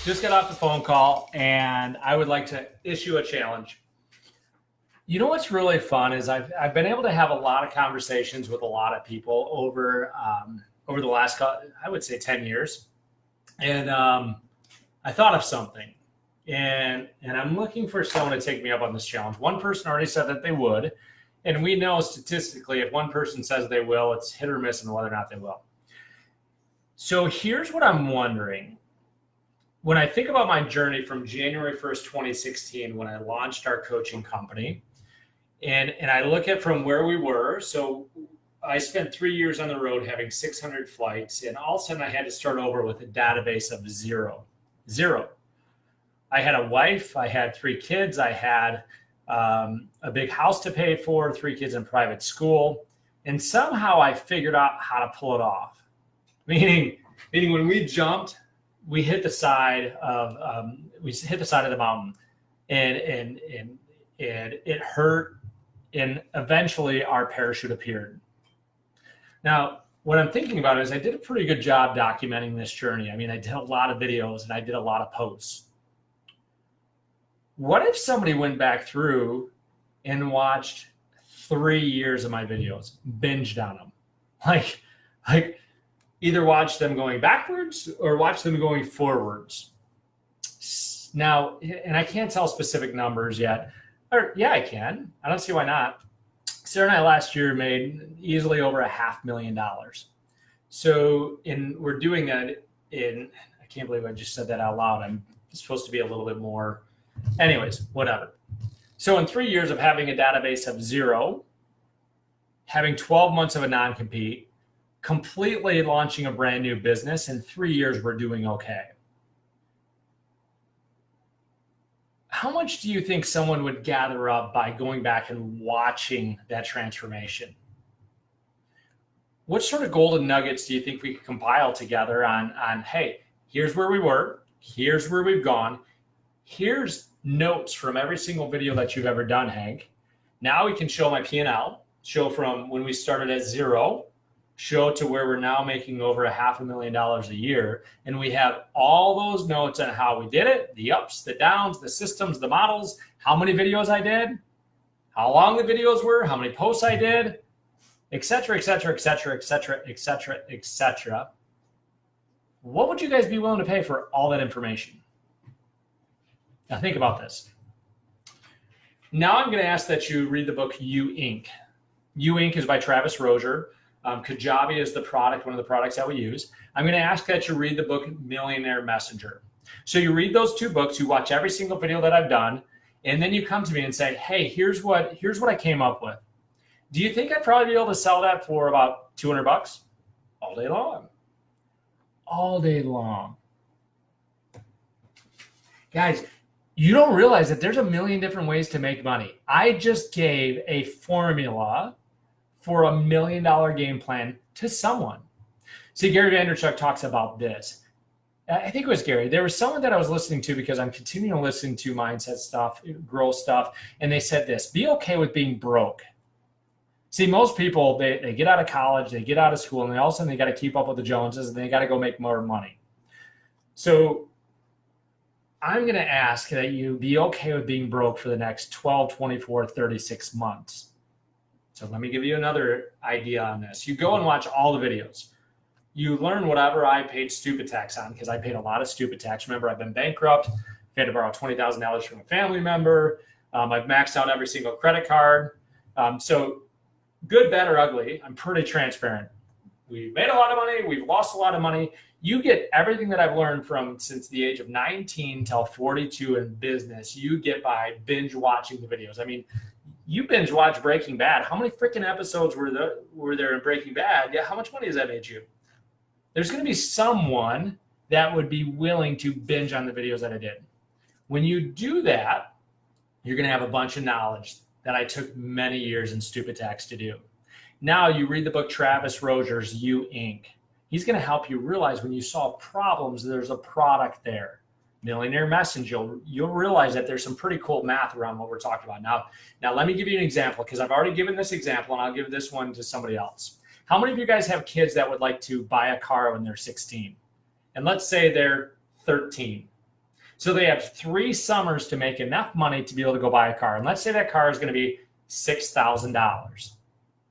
Just got off the phone call, and I would like to issue a challenge. You know what's really fun is I've been able to have a lot of conversations with a lot of people over the last, I would say, 10 years. And I thought of something, and I'm looking for someone to take me up on this challenge. One person already said that they would, and we know statistically if one person says they will, it's hit or miss on whether or not they will. So here's what I'm wondering. When I think about my journey from January 1st, 2016, when I launched our coaching company, and I look at from where we were, so I spent 3 years on the road having 600 flights, and all of a sudden I had to start over with a database of zero. I had a wife, I had 3 kids, I had a big house to pay for, 3 kids in private school, and somehow I figured out how to pull it off. Meaning when we jumped, we hit the side of the mountain, and it hurt, and eventually our parachute appeared. Now, what I'm thinking about is I did a pretty good job documenting this journey. I mean, I did a lot of videos and I did a lot of posts. What if somebody went back through and watched 3 years of my videos, binged on them, like either watch them going backwards or watch them going forwards? Now, and I can't tell specific numbers yet. Or yeah, I can. I don't see why not. Sarah and I last year made easily over $500,000. So we're doing that in, I can't believe I just said that out loud. I'm supposed to be a little bit more, anyways, whatever. So in 3 years of having a database of 0, having 12 months of a non-compete, completely launching a brand new business, in 3 years, we're doing okay. How much do you think someone would gather up by going back and watching that transformation? What sort of golden nuggets do you think we could compile together on, hey, here's where we were, here's where we've gone, here's notes from every single video that you've ever done, Hank. Now we can show my P&L, show from when we started at 0, show to where we're now making over $500,000 a year. And we have all those notes on how we did it, the ups, the downs, the systems, the models, how many videos I did, how long the videos were, how many posts I did, et cetera, et cetera, et cetera, et cetera, et cetera, et cetera. What would you guys be willing to pay for all that information? Now think about this. Now I'm going to ask that you read the book You Inc. You Inc. is by Travis Rozier. Kajabi is the product, one of the products that we use. I'm going to ask that you read the book Millionaire Messenger. So you read those 2 books, you watch every single video that I've done, and then you come to me and say, hey, here's what I came up with. Do you think I'd probably be able to sell that for about $200 all day long? All day long. Guys, you don't realize that there's a million different ways to make money. I just gave a formula for $1 million game plan to someone. See, Gary Vaynerchuk talks about this. I think it was Gary. There was someone that I was listening to because I'm continuing to listen to mindset stuff, growth stuff, and they said this: be okay with being broke. See, most people, they get out of college, they get out of school, and then all of a sudden they got to keep up with the Joneses, and they got to go make more money. So I'm going to ask that you be okay with being broke for the next 12, 24, 36 months. So let me give you another idea on this. You go and watch all the videos. You learn whatever I paid stupid tax on, because I paid a lot of stupid tax. Remember, I've been bankrupt. I've had to borrow $20,000 from a family member. I've maxed out every single credit card. So good, bad, or ugly, I'm pretty transparent. We've made a lot of money. We've lost a lot of money. You get everything that I've learned from since the age of 19 till 42 in business. You get by binge watching the videos. I mean, you binge watch Breaking Bad. How many freaking episodes were there in Breaking Bad? Yeah, how much money has that made you? There's going to be someone that would be willing to binge on the videos that I did. When you do that, you're going to have a bunch of knowledge that I took many years in stupid tax to do. Now you read the book Travis Rozier's You Inc. He's going to help you realize when you solve problems, there's a product there. Millionaire Messenger, you'll realize that there's some pretty cool math around what we're talking about. Now let me give you an example, because I've already given this example, and I'll give this one to somebody else. How many of you guys have kids that would like to buy a car when they're 16? And let's say they're 13. So they have 3 summers to make enough money to be able to go buy a car. And let's say that car is going to be $6,000.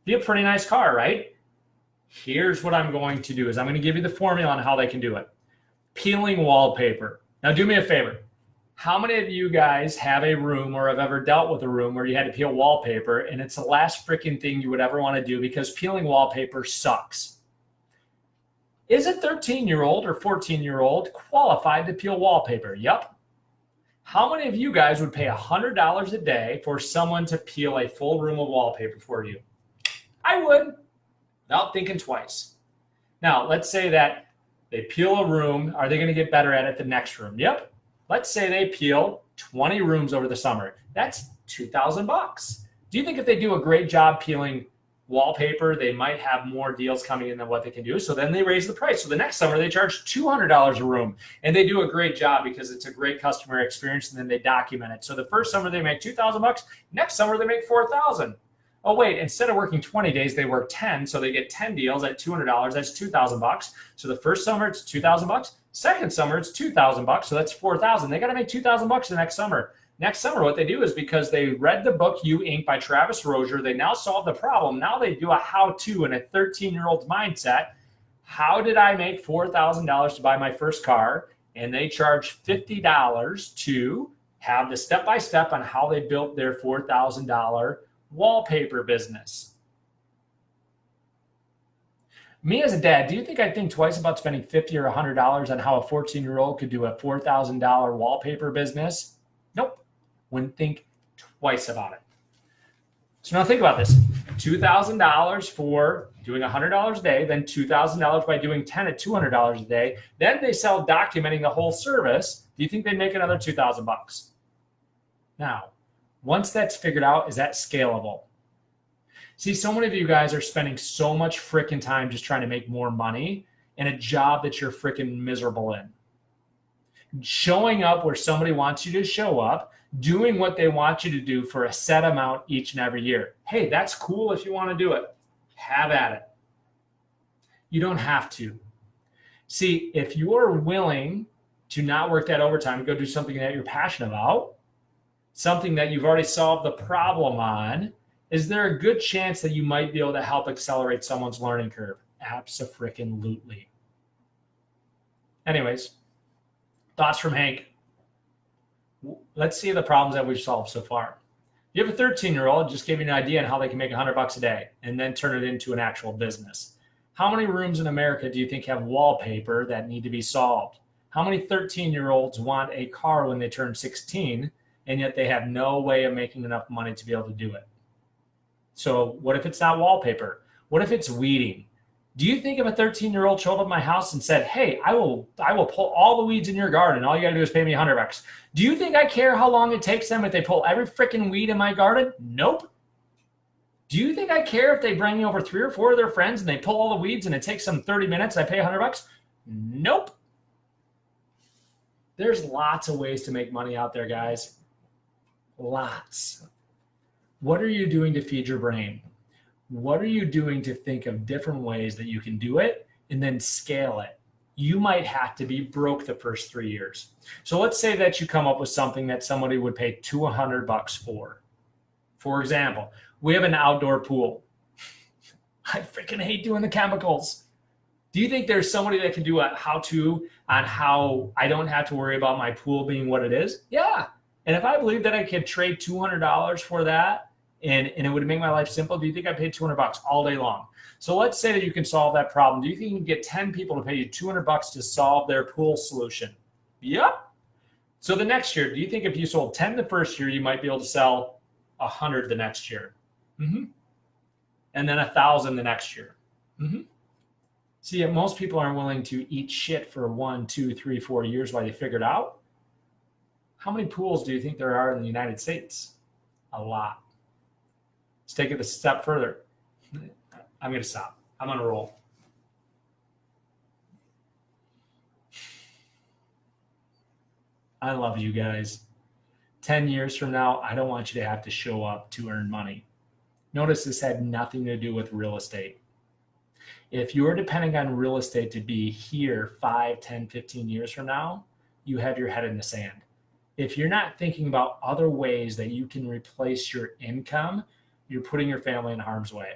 Be a pretty nice car, right? Here's what I'm going to do is I'm going to give you the formula on how they can do it. Peeling wallpaper. Now do me a favor. How many of you guys have a room or have ever dealt with a room where you had to peel wallpaper and it's the last freaking thing you would ever want to do because peeling wallpaper sucks? Is a 13-year-old or 14-year-old qualified to peel wallpaper? Yep. How many of you guys would pay $100 a day for someone to peel a full room of wallpaper for you? I would, without thinking twice. Now, let's say that they peel a room. Are they going to get better at it the next room? Yep. Let's say they peel 20 rooms over the summer. That's $2,000. Do you think if they do a great job peeling wallpaper, they might have more deals coming in than what they can do? So then they raise the price. So the next summer they charge $200 a room, and they do a great job because it's a great customer experience, and then they document it. So the first summer they make $2,000. Next summer they make $4,000. Oh wait, instead of working 20 days, they work 10. So they get 10 deals at $200. That's $2,000. So the first summer it's $2,000. Second summer it's $2,000. So that's $4,000. They got to make $2,000 the next summer. Next summer, what they do is because they read the book You Inc. by Travis Rozier, they now solve the problem. Now they do a how-to in a 13-year-old's mindset. How did I make $4,000 to buy my first car? And they charge $50 to have the step-by-step on how they built their $4,000 wallpaper business. Me as a dad, do you think I'd think twice about spending $50 or $100 on how a 14-year-old could do a $4,000 wallpaper business? Nope. Wouldn't think twice about it. So now think about this. $2,000 for doing $100 a day, then $2,000 by doing 10 at $200 a day. Then they sell documenting the whole service. Do you think they'd make another $2,000? Now, once that's figured out, is that scalable? See, so many of you guys are spending so much freaking time just trying to make more money in a job that you're freaking miserable in. Showing up where somebody wants you to show up, doing what they want you to do for a set amount each and every year. Hey, that's cool if you want to do it. Have at it. You don't have to. See, if you're willing to not work that overtime and go do something that you're passionate about, something that you've already solved the problem on, is there a good chance that you might be able to help accelerate someone's learning curve? Abso-freaking-lutely. Anyways, thoughts from Hank. Let's see the problems that we've solved so far. You have a 13-year-old, just gave you an idea on how they can make $100 a day and then turn it into an actual business. How many rooms in America do you think have wallpaper that need to be solved? How many 13-year-olds want a car when they turn 16 and yet they have no way of making enough money to be able to do it? So what if it's not wallpaper? What if it's weeding? Do you think if a 13-year-old showed up at my house and said, hey, I will pull all the weeds in your garden. All you got to do is pay me $100. Do you think I care how long it takes them if they pull every freaking weed in my garden? Nope. Do you think I care if they bring me over 3 or 4 of their friends and they pull all the weeds and it takes them 30 minutes and I pay $100? Nope. There's lots of ways to make money out there, guys. Lots. What are you doing to feed your brain? What are you doing to think of different ways that you can do it and then scale it? You might have to be broke the first 3 years. So let's say that you come up with something that somebody would pay $200 for. For example, we have an outdoor pool. I freaking hate doing the chemicals. Do you think there's somebody that can do a how-to on how I don't have to worry about my pool being what it is? Yeah. And if I believe that I could trade $200 for that, and it would make my life simple, do you think I paid $200 all day long? So let's say that you can solve that problem. Do you think you can get 10 people to pay you $200 to solve their pool solution? Yep. So the next year, do you think if you sold 10 the first year, you might be able to sell 100 the next year? Mm-hmm. And then 1,000 the next year? Mm-hmm. See, most people aren't willing to eat shit for 1, 2, 3, 4 years while they figure it out. How many pools do you think there are in the United States? A lot. Let's take it a step further. I'm going to stop. I'm on a roll. I love you guys. 10 years from now, I don't want you to have to show up to earn money. Notice this had nothing to do with real estate. If you're depending on real estate to be here 5, 10, 15 years from now, you have your head in the sand. If you're not thinking about other ways that you can replace your income, you're putting your family in harm's way.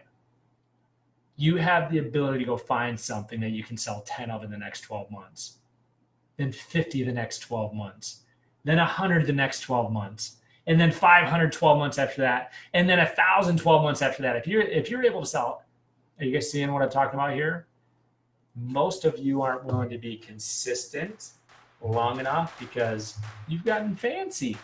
You have the ability to go find something that you can sell 10 of in the next 12 months, then 50 the next 12 months, then 100 the next 12 months, and then 500 12 months after that, and then 1,000 12 months after that. If you're able to sell, are you guys seeing what I'm talking about here? Most of you aren't willing to be consistent long enough because you've gotten fancy.